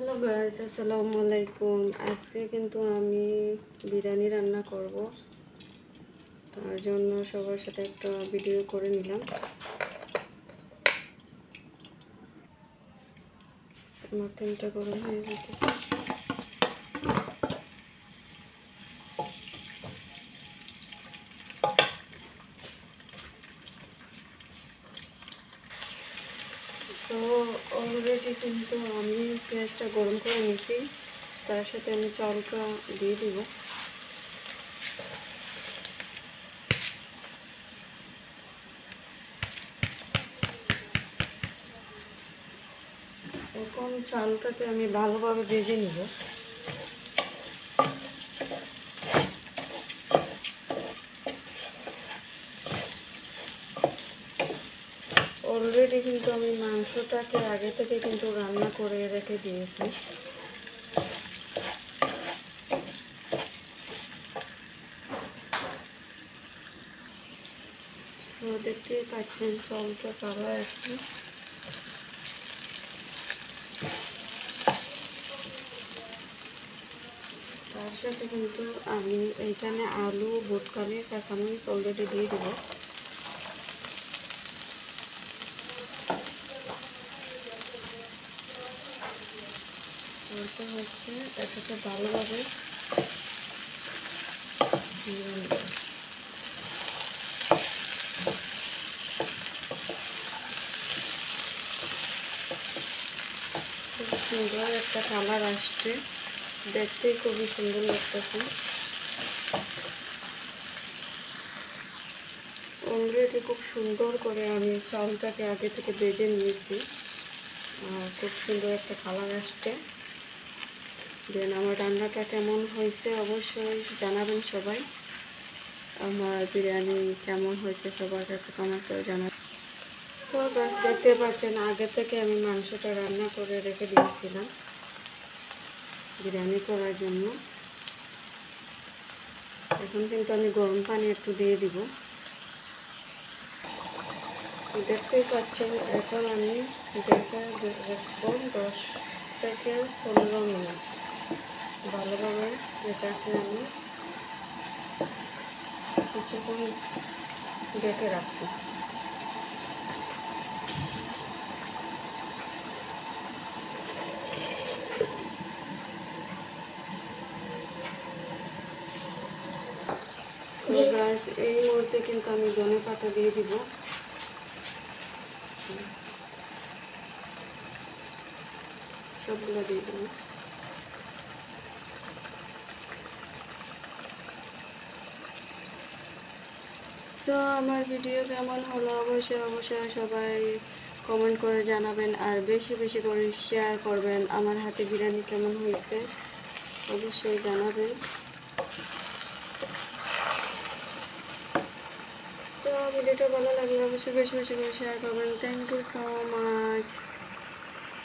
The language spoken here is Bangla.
হ্যালো গাইস, আসসালামু আলাইকুম। আজকে কিন্তু আমি বিরিয়ানি রান্না করব। তার জন্য সবার সাথে একটা ভিডিও করে নিলাম। আমার তেলটা গরম হয়ে গেছে। তো অলরেডি কিন্তু আমি পেঁয়াজটা গরম করে নিয়েছি। তার সাথে আমি চালটা দিয়ে দিব। এখন চালটাকে আমি ভালোভাবে ভেজে নিব। অলরেডি কিন্তু আমি মাংসটাকে আগে থেকে কিন্তু রান্না করে রেখে দিয়েছি। তো দেখতেই পাচ্ছেন চালটা কালো আছে। তার সাথে কিন্তু আমি এইখানে আলু, বুটকালি, কাঁচামরিচ অলরেডি দিয়ে দেবো। ওটা হচ্ছে এটাকে ভালোভাবে দিয়ে নেব। খুব সুন্দর একটা কালার আসছে, দেখতে খুবই সুন্দর লাগতেছে। অলরেডি খুব সুন্দর করে আমি চালটাকে আগে থেকে ভেজে নিয়েছি। খুব সুন্দর একটা কালার আসছে। দেন আমার রান্নাটা কেমন হয়েছে অবশ্যই জানাবেন সবাই। আমার বিরিয়ানি কেমন হয়েছে সবার কাছে কমেন্ট করে জানাবেন। তো বাস দেখতে পাচ্ছেন আগে থেকে আমি মাংসটা রান্না করে রেখে দিয়েছিলাম বিরিয়ানি করার জন্য। এখন কিন্তু আমি গরম পানি একটু দিয়ে দিব। দেখতেই পাচ্ছেন এখন আমি ঢেকে রাখবো 10 থেকে 15 মিনিট। ভালোভাবে এটাকে আমি কিছুক্ষণ ঢেকে রাখবো। তো গাছ এই মুহূর্তে কিন্তু আমি ধনে পাতা দিয়ে দিব। সবগুলো দিয়ে দেবো। সো আমার ভিডিও কেমন হলো অবশ্যই সবাই কমেন্ট করে জানাবেন, আর বেশি বেশি করে শেয়ার করবেন। আমার হাতে বিরিয়ানি কেমন হয়েছে অবশ্যই জানাবেন। তো ভিডিওটা ভালো লাগলে অবশ্যই বেশি বেশি করে শেয়ার করবেন। Thank you so much.